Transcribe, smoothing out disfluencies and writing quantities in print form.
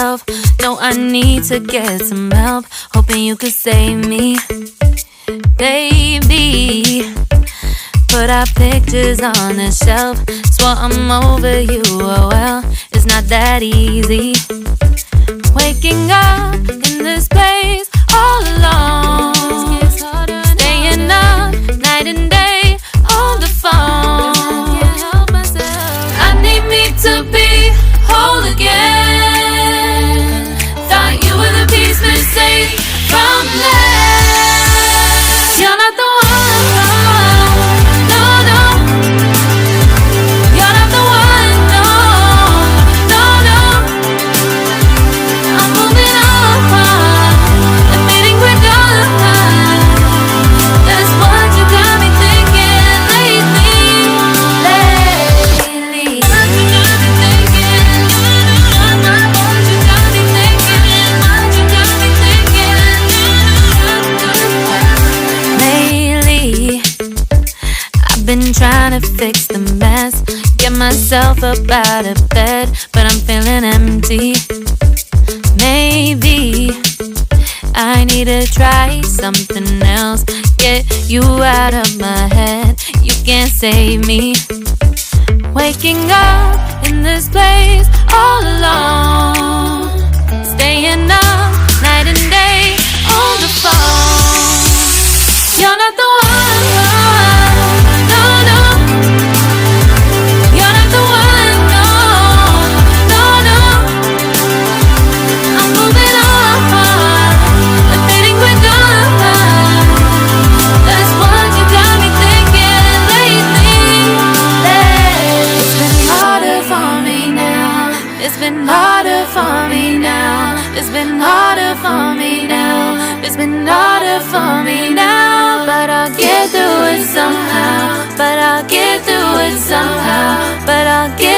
myself. No, I need to get some help. Hoping you could save me, baby. Put our pictures on the shelf. Swore I'm over you, oh well, it's not that easy. Waking up in this place all alone, staying up night and day on the phone. I need me to be whole again. Thought you were the piece missing from left. You're not the one. Been trying to fix the mess, get myself up out of bed, but I'm feeling empty. Maybe I need to try something else. Get you out of my head, you can't save me. Waking up in this place all alone, staying up night and day on the phone. You're not the one. It's been harder for me now. It's been harder for me now. It's been harder for me now. But I'll get through it somehow. But I'll get through it somehow. But I'll get